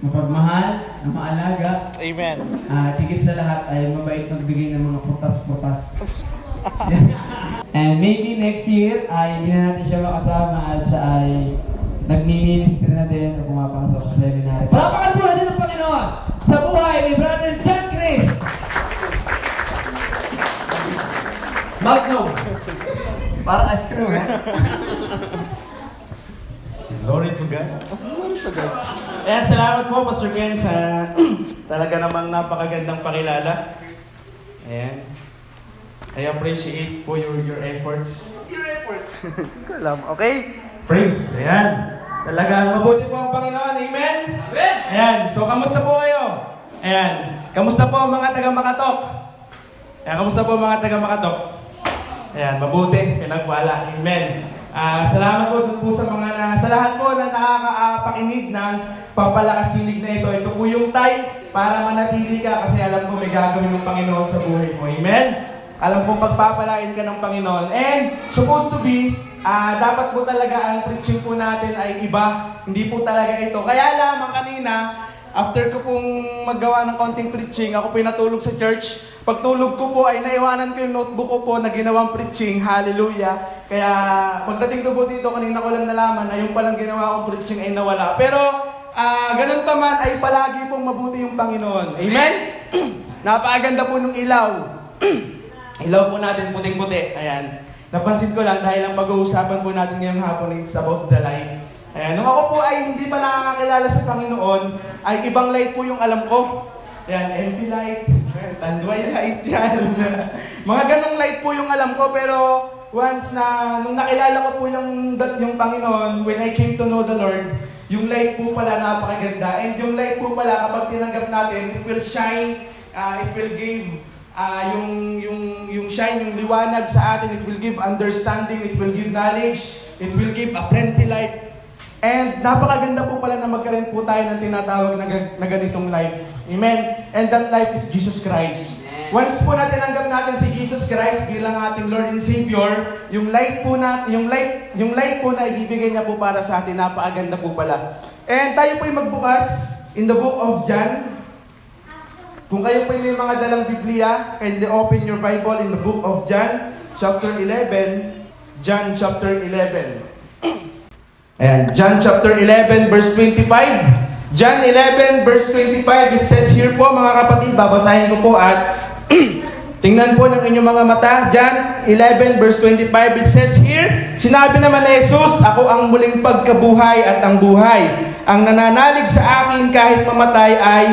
mapagmahal, na maalaga, Amen. at higit sa lahat ay mabait magbigay ng mga putas-putas. And maybe next year ay hindi na natin siya makasama at siya ay nagmi-ministry na din o pumapasok sa seminary. Palapakan po natin ang Panginoon sa buhay ni Brother John Chris! Magnum! Parang ice cream, ha? Glory to God. Glory to God. Kaya salamat po, Pastor Ken, sa talaga namang napakagandang pakilala. Ayan. I appreciate po your efforts. Your efforts. Hindi ko alam. Okay? Praise. Ayan. Talagang mabuti po ang Panginoon. Amen? Amen. Ayan. So, kamusta po kayo? Ayan. Kamusta po ang mga taga-Makatok? Ayan. Kamusta po ang mga taga-Makatok? Ayan. Mabuti. Pinagwala. Amen. Salamat po sa mga sa lahat po na nakakapakinig ng pampalakas sinig na ito. Ito po yung time para manatili ka kasi alam ko may gagawin ng Panginoon sa buhay mo. Amen? Alam kong pagpapalain ka ng Panginoon. And supposed to be, dapat po talaga ang preaching po natin ay iba. Hindi po talaga ito. Kaya lamang kanina, after ko pong maggawa ng konting preaching, ako po natulog sa church. Pagtulog ko po ay naiwanan ko yung notebook ko po na ginawang preaching. Hallelujah. Kaya pagdating ko po dito, kanina ko lang nalaman na yung palang ginawa kong preaching ay nawala. Pero ganun pa man ay palagi pong mabuti yung Panginoon. Amen? Napakaganda po ng ilaw. Ilaw po natin puting-puti. Ayan. Napansin ko lang dahil ang pag-uusapan po natin ngayong hapon it's about the light. Ayan. Nung ako po ay hindi pa nakakakilala sa Panginoon, ay ibang light po yung alam ko. Ayan, empty light, tanduay light, yan. Mga ganong light po yung alam ko, pero once na, nung nakilala ko po yung Panginoon, when I came to know the Lord, yung light po pala napakaganda. And yung light po pala, kapag tinanggap natin, it will shine, it will give yung shine, yung liwanag sa atin, it will give understanding, it will give knowledge, it will give a plenty life. And napakaganda po pala na magkaroon po tayo ng tinatawag na ganitong life. Amen? And that life is Jesus Christ. Amen. Once po na tinanggap natin si Jesus Christ bilang ating Lord and Savior, yung light po na ibibigay niya po para sa atin, napakaganda po pala. And tayo po ay magbukas in the book of John. Kung kayo po may mga dalang Biblia, kindly open your Bible in the book of John, chapter 11. John chapter 11. Ayan, John chapter 11, verse 25. John 11, verse 25, it says here po mga kapatid, babasahin ko po at tingnan po ng inyong mga mata. John 11, verse 25, it says here, sinabi naman ni Jesus, ako ang muling pagkabuhay at ang buhay. Ang nananalig sa akin kahit mamatay ay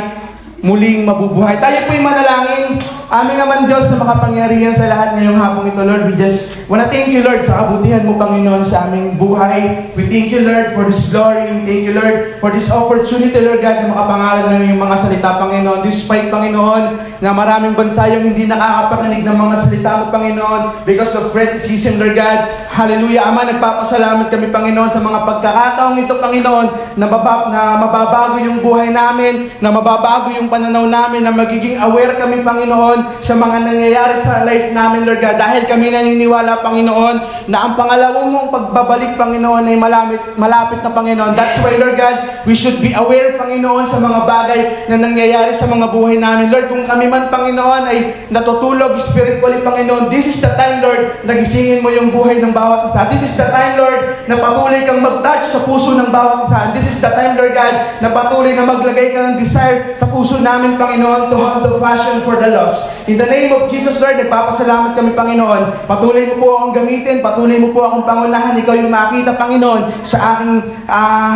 muling mabubuhay. Tayo po'y manalangin. Aming naman Diyos na makapangyarihan sa lahat ngayong hapong ito, Lord. We just wanna thank you, Lord, sa kabutihan mo, Panginoon, sa aming buhay. We thank you, Lord, for this glory. We thank you, Lord, for this opportunity, Lord God, na makapangaral namin yung mga salita, Panginoon. Despite, Panginoon, na maraming bansa yung hindi nakakapakinig ng mga salita mo, Panginoon, because of criticism, Lord God. Hallelujah, Ama, nagpapasalamat kami, Panginoon, sa mga pagkakataong ito, Panginoon, na mababago yung buhay namin, na mababago yung pananaw namin, na magiging aware kami, Panginoon, sa mga nangyayari sa life namin, Lord God. Dahil kami naniniwala, Panginoon, na ang pangalawa mong pagbabalik, Panginoon, ay malapit na, Panginoon. That's why, Lord God, we should be aware, Panginoon, sa mga bagay na nangyayari sa mga buhay namin. Lord, kung kami man, Panginoon, ay natutulog spiritually, Panginoon, this is the time, Lord, na gisingin mo yung buhay ng bawat isa. This is the time, Lord, na patuloy kang mag-touch sa puso ng bawat isa. This is the time, Lord God, na patuloy na maglagay ka ng desire sa puso namin, Panginoon, to have the passion for the lost. In the name of Jesus, Lord, nagpapasalamat kami, Panginoon. Patuloy mo po akong gamitin, patuloy mo po akong pangunahan. Ikaw yung makita, Panginoon, sa aking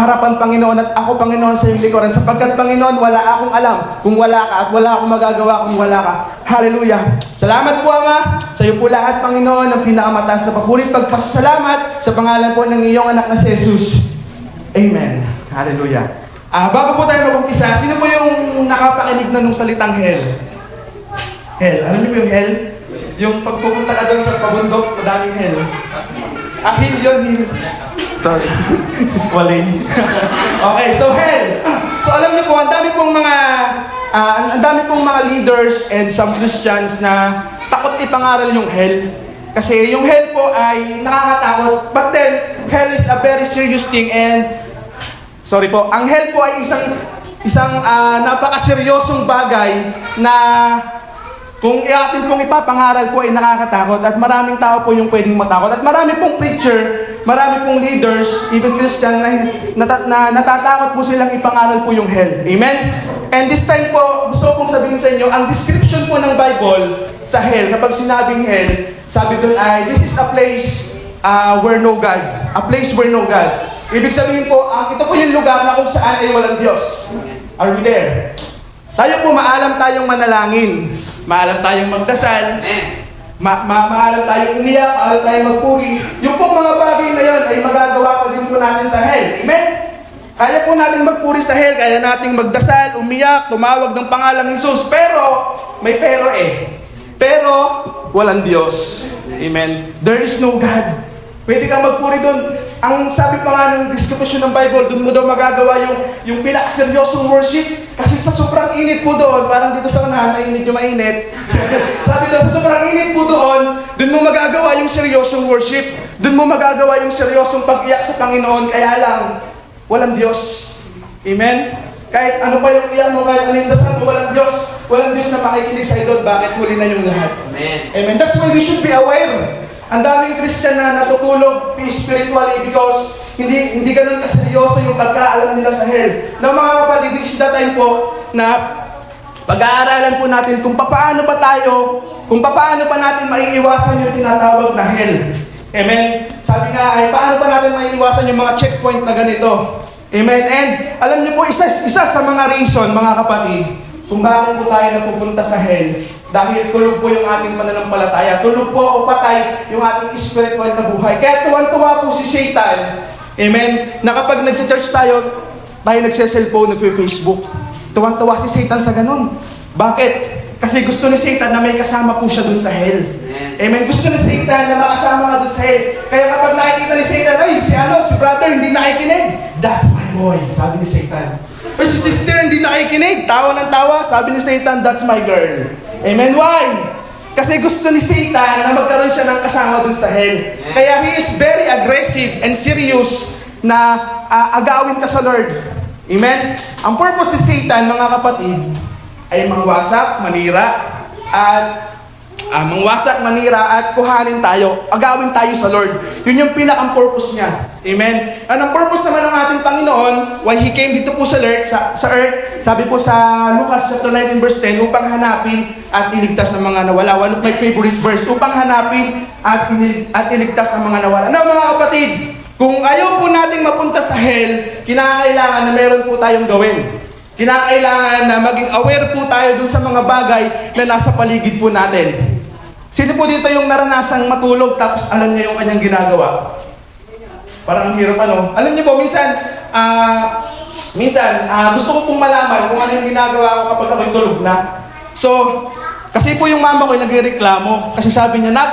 harapan, Panginoon, at ako, Panginoon, sa iyong likuran. Sapagkat, Panginoon, wala akong alam kung wala ka at wala akong magagawa kung wala ka. Hallelujah. Salamat po, Ama. Sa iyo po lahat, Panginoon, ang pinakamataas na papulit pagpasalamat sa pangalan po ng iyong anak na si Jesus. Amen. Hallelujah. Bago po tayo mag-umpisa, sino po yung nakapakinig na nung salitang hell? Hell. Alam niyo po yung hell? Yung pagpupunta ka doon sa pabundok, madaming hell. Hill yun, hill. Sorry. Walin. Okay, so hell. So alam niyo po, ang dami pong mga leaders and some Christians na takot ipangaral yung hell. Kasi yung hell po ay nakakatakot. But then, hell is a very serious thing and sorry po, ang hell po ay isang isang napakaseryosong bagay na kung atin pong ipapangaral po ay nakakatakot at maraming tao po yung pwedeng matakot at marami pong preacher, marami pong leaders, even Christian na natatakot po silang ipangaral po yung hell. Amen? And this time po, gusto ko pong sabihin sa inyo, ang description po ng Bible sa hell, kapag sinabing hell, sabi doon ay, this is a place where no God. A place where no God. Ibig sabihin po, ito po yung lugar na kung saan ay walang Diyos. Are we there? Tayo po, maalam tayong manalangin. Maalam tayong magdasal. Maalam tayong umiyak. Maalam tayong magpuri. Yung pong mga bagay na yun ay magagawa pa din po natin sa hell. Amen? Kaya po natin magpuri sa hell. Kaya natin magdasal, umiyak, tumawag ng pangalang Jesus. Pero, may pero eh. Pero, walang Diyos. Amen? There is no God. Pwede kang magpuri doon. Ang sabi pa nga ng description ng Bible, doon mo daw magagawa yung pinakaseryosong worship. Kasi sa sobrang init po doon, parang dito sa unahan, mainit yung mainit. Sabi doon, sa sobrang init po doon mo magagawa yung seryosong worship. Doon mo magagawa yung seryosong pag-iyak sa Panginoon. Kaya lang, walang Diyos. Amen? Kahit ano pa yung iyak mo, kahit ano yung dasal mo, walang Diyos. Walang Diyos na makikinig sa idol. Bakit huli na yung lahat? Amen. Amen. That's why we should be aware. Ang daming Christian na natutulog spiritually because hindi ganun kaseryoso yung pagkaalam nila sa hell. Now mga kapatid, this is the time po na pag-aaralan po natin kung paano pa natin maiiwasan yung tinatawag na hell. Amen? Sabi nga ay, paano pa natin maiiwasan yung mga checkpoint na ganito? Amen? And alam niyo po, isa sa mga reason, mga kapatid, kung bakit po tayo napupunta sa hell, dahil tulog po yung ating pananampalataya. Tulog po o patay yung ating spiritual na buhay. Kaya tuwan-tuwa po si Satan. Amen? Na kapag nag-church tayo nagse-cellphone, nagfe-Facebook. Tuwan-tuwa si Satan sa ganun. Bakit? Kasi gusto ni Satan na may kasama po siya dun sa hell. Amen? Gusto ni Satan na makasama ka dun sa hell. Kaya kapag nakikita ni Satan, ay, si brother hindi nakikinig. That's my boy, sabi ni Satan. O si sister hindi nakikinig. Tawa ng tawa, sabi ni Satan, that's my girl. Amen? Why? Kasi gusto ni Satan na magkaroon siya ng kasama dun sa hell. Kaya he is very aggressive and serious na agawin ka sa Lord. Amen? Ang purpose ni Satan, mga kapatid, ay mangwasak, manira, at kuhanin tayo, agawin tayo sa Lord. Yun yung pinakang purpose niya. Amen? Ang purpose naman ng ating Panginoon, why He came dito po sa earth, sabi po sa Lucas chapter 19 verse 10, upang hanapin at iligtas ng mga nawala. One of my favorite verse, upang hanapin at iligtas ang mga nawala. Now mga kapatid, kung ayaw po nating mapunta sa hell, kinakailangan na meron po tayong gawin. Kinakailangan na maging aware po tayo dun sa mga bagay na nasa paligid po natin. Sino po dito yung naranasang matulog tapos alam niya yung kanyang ginagawa? Parang ang hirap ano. Alam niyo po, minsan gusto ko pong malaman kung ano yung ginagawa ko kapag ako'y tulog na. So, kasi po yung mama ko ay nagreklamo. Kasi sabi niya, Nak,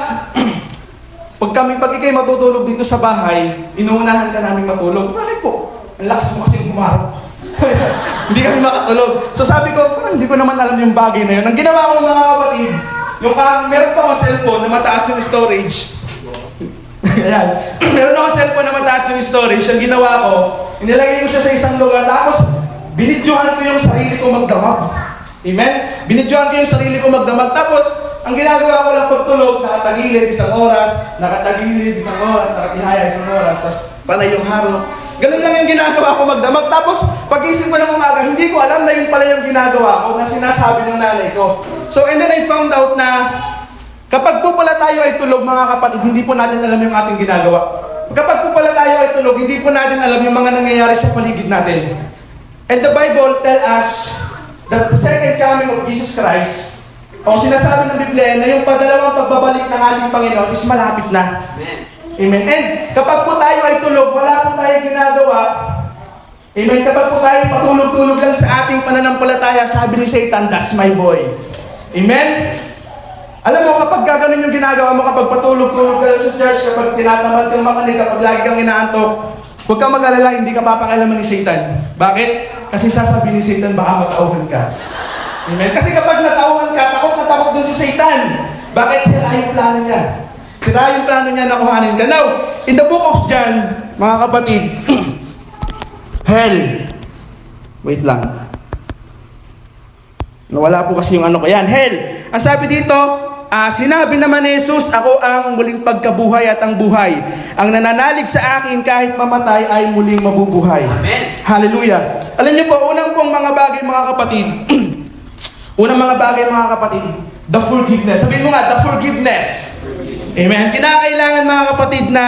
pag ikay matutulog dito sa bahay, inuunahan ka namin matulog. Bakit po? Ang lakas mo kasing humarap. Hindi kami makatulog. So sabi ko, parang hindi ko naman alam yung bagay na yun. Ang ginawa ko mga kapatid, meron pa akong cellphone na mataas yung storage. Ayan. Meron akong cellphone na mataas yung storage. Ang ginawa ko, inilagay ko siya sa isang lugar. Tapos, binidyohan ko yung sarili ko magdamag. Amen? Binidyohan ko yung sarili ko magdamag. Tapos, ang ginagawa ko lang pagtulog, nakatagilid isang oras, nakatihaya isang oras, tapos panay yung haro. Ganun lang yung ginagawa ko magdamag. Tapos, pag-isip ko ng umaga, hindi ko alam na yun pala yung ginagawa ko na sinasabi ng nanay ko. So, and then I found out na kapag po pala tayo ay tulog, mga kapatid, hindi po natin alam yung ating ginagawa. Kapag po pala tayo ay tulog, hindi po natin alam yung mga nangyayari sa paligid natin. And the Bible tell us that the second coming of Jesus Christ, o sinasabi ng Biblia na yung padalawang pagbabalik ng ating Panginoon is malapit na. Amen. And kapag po tayo ay tulog, wala po tayo ginagawa. Amen. Kapag po tayo patulog-tulog lang sa ating pananampalataya, sabi ni Satan, that's my boy. Amen. Alam mo, kapag gaganon yung ginagawa mo, kapag patulog-tulog ka sa church, kapag tinatamad kang makinig, kapag lagi kang inaantok, huwag kang mag-alala, hindi ka papakailaman ni Satan. Bakit? Kasi sasabihin ni Satan, baka matauhan ka. Amen? Kasi kapag natauhan ka, takot na takot dun si Satan. Bakit? Sira yung plano niya. Sira yung plano niya na kuhanin ka. Now, in the book of John, mga kapatid, hell. Wait lang. Nawala po kasi yung ano ko. Yan, hell. Ang sabi dito, sinabi naman ni Jesus, ako ang muling pagkabuhay at ang buhay. Ang nananalig sa akin kahit mamatay ay muling mabubuhay. Amen. Hallelujah. Alam niyo po, unang pong mga bagay mga kapatid, unang mga bagay mga kapatid, the forgiveness. Sabihin mo nga, the forgiveness. Amen. Kinakailangan mga kapatid na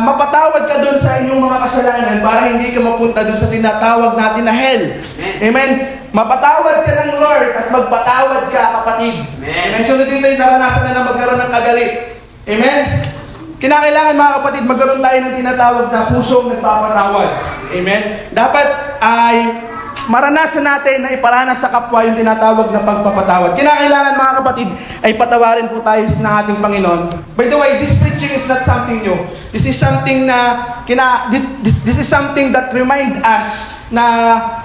mapatawad ka doon sa inyong mga kasalanan para hindi ka mapunta doon sa tinatawag natin na hell. Amen. Mapatawad ka ng Lord at magpatawad ka, kapatid. Amen. So dito yung naranasan na magkaroon ng kagalit. Amen. Kinakailangan mga kapatid, magkaroon tayo ng tinatawag na pusong nagpapatawad. Amen. Dapat ay maranasan natin na iparanas sa kapwa yung tinatawag na pagpapatawad. Kinakailangan mga kapatid ay patawarin po tayo ng ating Panginoon. By the way, this preaching is not something new. This is something na this is something that remind us na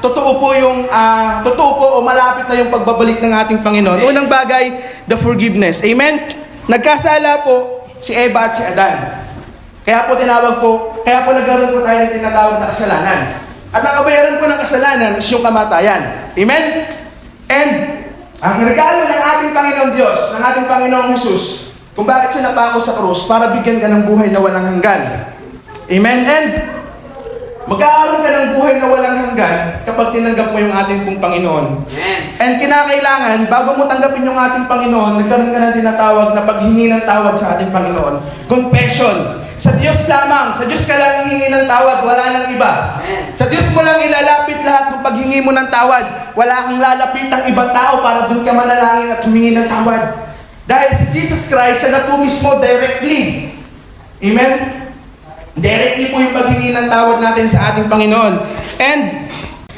totoo po o malapit na yung pagbabalik ng ating Panginoon. Unang bagay, the forgiveness. Amen. Nagkasala po si Eva at si Adan. Kaya po nagkaroon po tayo ng tinatawag na kasalanan. At ang kabayaran po ng kasalanan is yung kamatayan. Amen? And ang regalo ng ating Panginoon Diyos, ng ating Panginoong Jesus, kung bakit siya napako sa krus, para bigyan ka ng buhay na walang hanggan. Amen? And magkakaroon ka ng buhay na walang hanggan kapag tinanggap mo yung ating pong Panginoon. Amen. And kinakailangan, bago mo tanggapin yung ating Panginoon, nagkaroon ka ng tinatawag na paghingi ng tawad sa ating Panginoon. Confession. Sa Diyos lamang, sa Diyos ka lang hihingi ng tawad, wala nang iba. Amen. Sa Diyos mo lang ilalapit lahat ng paghingi mo ng tawad. Wala kang lalapit ang ibang tao para doon ka manalangin at humingi ng tawad. Dahil si Jesus Christ, siya na po mismo directly. Amen? Directly po yung paghingi ng tawad natin sa ating Panginoon.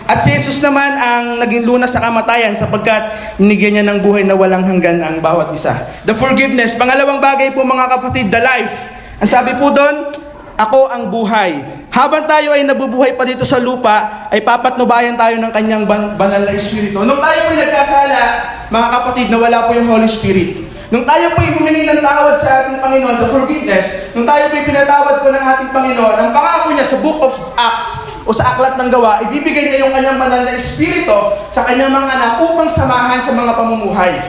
At si Jesus naman ang naging lunas sa kamatayan sapagkat binigyan niya ng buhay na walang hanggan ang bawat isa. The forgiveness. Pangalawang bagay po mga kapatid, the life. Ang sabi po doon, ako ang buhay. Habang tayo ay nabubuhay pa dito sa lupa, ay papatnubayan tayo ng kanyang banal na Espiritu. Nung tayo po nagkasala, mga kapatid, na wala po yung Holy Spirit. Nung tayo po'y humingi ng tawad sa ating Panginoon, the forgiveness, nung tayo po'y pinatawad po ng ating Panginoon, ang pangako niya sa Book of Acts o sa Aklat ng Gawa, ibibigay niya yung kanyang banal na Espiritu sa kanyang mga anak upang samahan sa mga pamumuhay.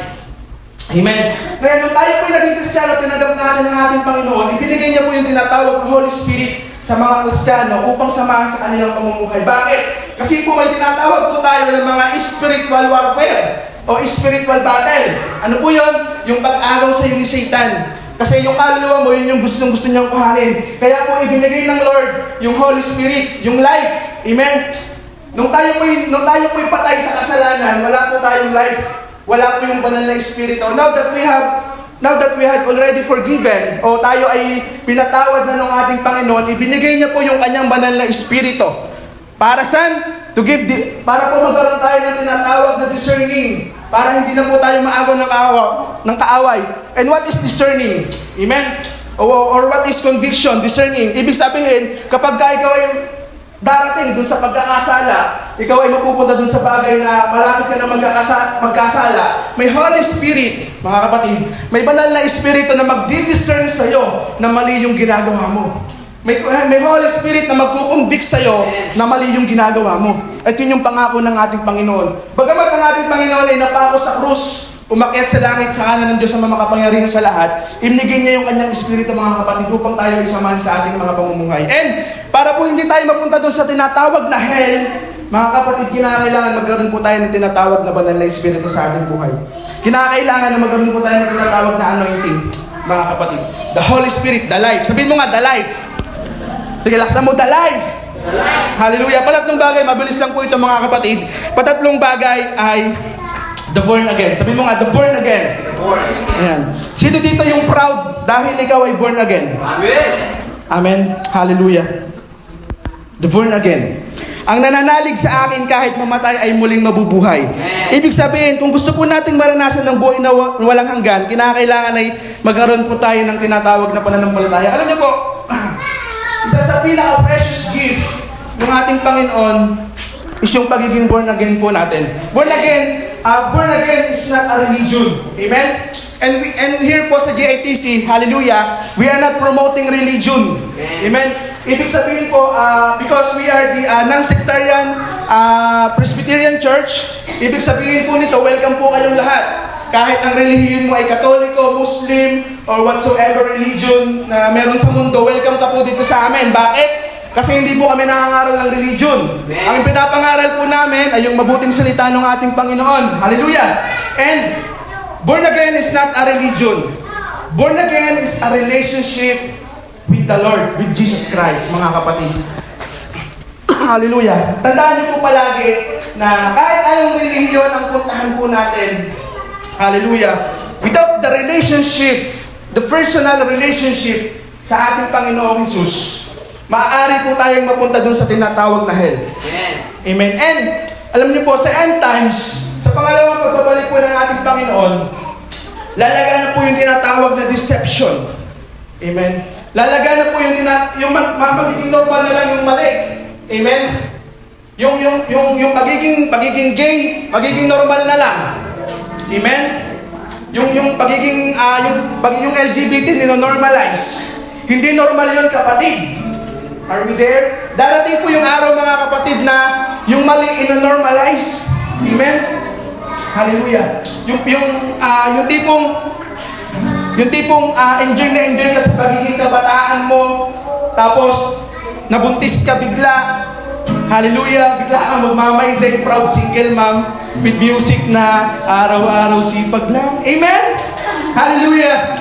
Amen. Ngayon, nung tayo po'y naging Kristiyano, tinanggap natin ng ating Panginoon, ibinigay niya po yung tinatawag ng Holy Spirit sa mga Kristiyano upang samahan sa kanilang pamumuhay. Bakit? Kasi po may tinatawag po tayo ng mga spiritual warfare o spiritual battle. Ano po yun? Yung pag-agaw sa iyo ni Satan. Kasi yung kaluluwa mo, yun yung gusto niyang kuhanin. Kaya po ibinigay ng Lord yung Holy Spirit, yung life. Amen? Nung tayo po'y patay sa kasalanan, wala po tayong life. Wala po yung banal na Espiritu. Now that we had already forgiven, o tayo ay pinatawad na ng ating Panginoon, ibinigay niya po yung kanyang banal na Espiritu. Para saan? Para po magkaroon tayo ng tinatawag na discerning. Para hindi na po tayo maagaw ng kaaway. And what is discerning? Amen? Or what is conviction? Discerning. Ibig sabihin, kapag ikaw ay darating dun sa pagkakasala, ikaw ay mapupunta dun sa bagay na malapit ka na magkasala, may Holy Spirit, mga kapatid, may banal na Espiritu na magdi-discern sa'yo na mali yung ginagawa mo. May Holy Spirit na magkukonvict sa'yo na mali yung ginagawa mo. At yun yung pangako ng ating Panginoon. Bagamat ang ating Panginoon ay napako sa krus, umakyat sa langit sa kanan ng Diyos na makapangyarihan sa lahat, ibinigay niya yung kanyang Espiritu, mga kapatid, upang tayo isamahan sa ating mga pamumuhay. And para po hindi tayo mapunta doon sa tinatawag na hell, mga kapatid, kinakailangan magkaroon po tayo ng tinatawag na banal na Espiritu sa ating buhay. Kinakailangan na magkaroon po tayo ng tinatawag na anointing, mga kapatid. The Holy Spirit, the life. Sabihin mo nga, the life. Sige, laksan mo, the life. Hallelujah. Patatlong bagay, mabilis lang po ito mga kapatid. Patatlong bagay ay the born again. Sabihin mo nga, the born again. Ayan. Sino dito yung proud dahil ikaw ay born again? Amen. Amen. Hallelujah. The born again. Ang nananalig sa akin kahit mamatay ay muling mabubuhay. Ibig sabihin, kung gusto po nating maranasan ng buhay na walang hanggan, kinakailangan ay magkaroon po tayo ng tinatawag na pananampalataya. Alam niyo po, isa sa pinaka-precious gift ng ating Panginoon is yung pagiging born again po natin. Born again is not a religion. Amen? And here po sa GITC, hallelujah, we are not promoting religion. Amen? Ibig sabihin po, because we are the non-sectarian Presbyterian Church, Ibig sabihin po nito, welcome po kayong lahat. Kahit ang relihiyon mo ay Katoliko, Muslim, or whatsoever religion na meron sa mundo, welcome ka po dito sa amin. Bakit? Kasi hindi po kami nangangaral ng religion. Ang pinapangaral po namin ay yung mabuting salita ng ating Panginoon. Hallelujah! And born again is not a religion. Born again is a relationship with the Lord, with Jesus Christ, mga kapatid. Hallelujah! Tandaan niyo po palagi na kahit anong relihiyon ang puntahan po natin, hallelujah, without the relationship, the personal relationship sa ating Panginoong Jesus, maaari po tayong mapunta dun sa tinatawag na hell. Amen. And alam niyo po, sa end times, sa pangalawang pagbabalik po ng ating Panginoon, lalagaan na po yung tinatawag na deception. Amen. Lalagaan na po yung magiging normal na lang yung mali. Amen. Yung pagiging gay, magiging normal na lang. Amen. Yung pagiging yung LGBT nino-normalize. Hindi normal 'yon, kapatid. Are we there? Darating po yung araw, mga kapatid, na yung mali ino-normalize. Amen. Hallelujah. Yung tipong enjoy ka sa pagiging kabataan mo, tapos nabuntis ka bigla. Hallelujah! Bigla kang magmamayday, proud single mom with music na araw-araw sipag lang. Amen? Hallelujah!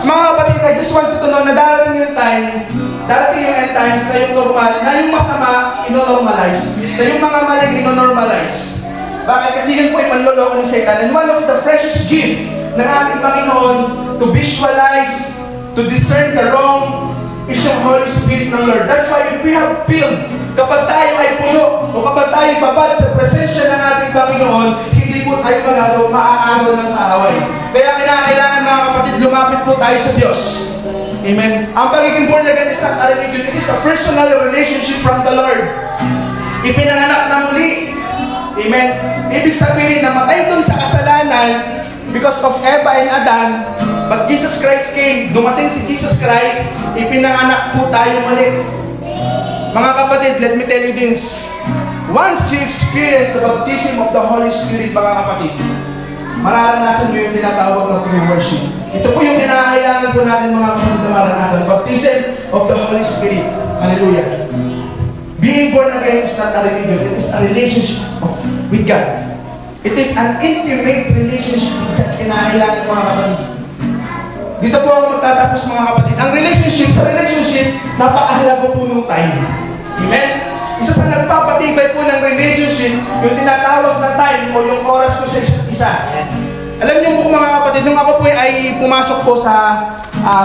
Mga kapatid, I just want you to know na darating yung end times na yung normal, na yung masama, ino-normalize. Na yung mga mali, ino-normalize. Bakit? Kasi yun po ay panloloko ni Satan. And one of the precious gift ng ating Panginoon to visualize, to discern the wrong, is yung Holy Spirit ng Lord. That's why if we have filled, kapag tayo ay puno, o kapag tayo babad sa presensya ng ating Panginoon, hindi po tayo maaagaw ng kaaway. Kaya kailangan, mga kapatid, lumapit po tayo sa Diyos. Amen. Ang pagiging born again is not a religion. It is a personal relationship from the Lord. Ipinanganak na muli. Amen. Ibig sabihin, namatay dun sa kasalanan because of Eva and Adan, but Jesus Christ came. Dumating si Jesus Christ, ipinanganak po tayo muli. Mga kapatid, let me tell you this. Once you experience the baptism of the Holy Spirit, mga kapatid, mararanasan mo yung tinatawag na true worship. Ito po yung kinakailangan po natin, mga kapatid, na maranasan. Baptism of the Holy Spirit. Hallelujah. Being born again is not a religion. It is a relationship with God. It is an intimate relationship with God. Kinakailangan, mga kapatid. Dito po ako magtatapos, mga kapatid. Ang relationship, napakahalaga po ng time. Amen? Isa sa nagpapatibay po ng relationship, yung tinatawag na time o yung oras ko sa isa't isa. Yes. Alam niyo po, mga kapatid, nung ako po ay pumasok po sa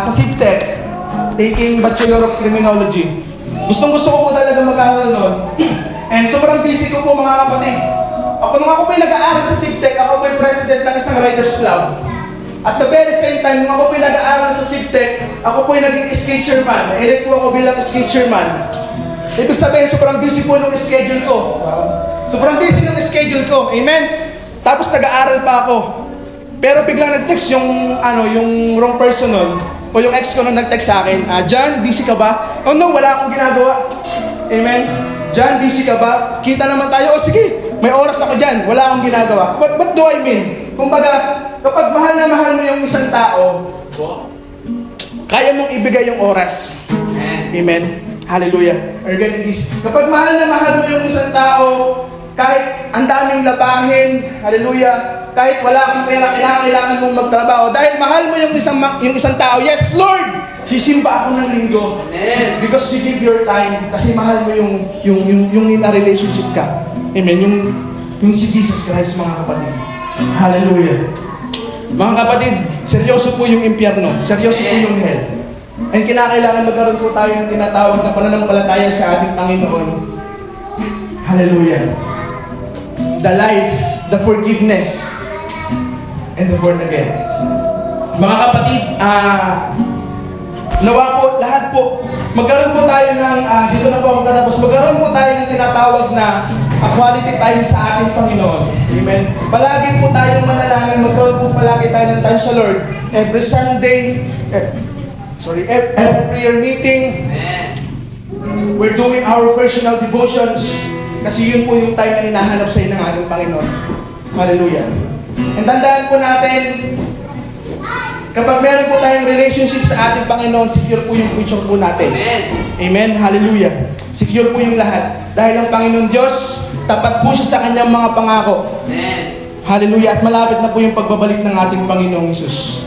SIPTEC, taking Bachelor of Criminology, gustong-gusto ko po talaga mag-aaral noon. And sobrang busy ko po, mga kapatid. Nung ako po ay nag-aaral sa SIPTEC, ako po ay president ng isang writers club. At the very same time, nung ako po ay nag-aaral sa SIPTEC, ako po ay naging skate chairman. Na-elect po ako bilang skate chairman. Ibig sabihin, sobrang busy po nung schedule ko. Sobrang busy ng schedule ko. Amen? Tapos nag-aaral pa ako. Pero biglang nag-text yung wrong person nun, o yung ex ko nun nag-text sa akin, John, busy ka ba? Oh no, wala akong ginagawa. Amen? John, busy ka ba? Kita naman tayo. O sige, may oras ako dyan. Wala akong ginagawa. What do I mean? Kumbaga, kapag mahal na mahal mo yung isang tao, kaya mong ibigay yung oras. Amen? Hallelujah. Or getting this. Kapag mahal na mahal mo yung isang tao, kahit ang daming labahin, hallelujah, kahit wala kang pera, kailangan mong magtrabaho. Dahil mahal mo yung isang tao, yes, Lord! Sisimba ako ng linggo. Amen. Because you give your time, kasi mahal mo yung in a relationship ka. Amen. Yung si Jesus Christ, mga kapatid. Hallelujah. Mga kapatid, seryoso po yung impyerno. Seryoso po yung hell. And kinakailangan magkaroon po tayo ng tinatawag na pananampalataya sa ating Panginoon. Hallelujah. The life, the forgiveness, and the born again. Mga kapatid, nawa po, lahat po, magkaroon po tayo ng, dito na po magtatapos, magkaroon po tayo ng tinatawag na quality time sa ating Panginoon. Amen. Palagi po tayong manalangin, magkaroon po palagi tayo ng time sa Lord. Every Sunday, every prayer meeting, we're doing our personal devotions kasi yun po yung time na hinahanap sa ng ating Panginoon. Hallelujah. And tandaan po natin, kapag meron po tayong relationship sa ating Panginoon, secure po yung future po natin. Amen. Amen. Hallelujah. Secure po yung lahat. Dahil ang Panginoon Diyos, tapat po siya sa kanyang mga pangako. Amen. Hallelujah. At malapit na po yung pagbabalik ng ating Panginoong Hesus.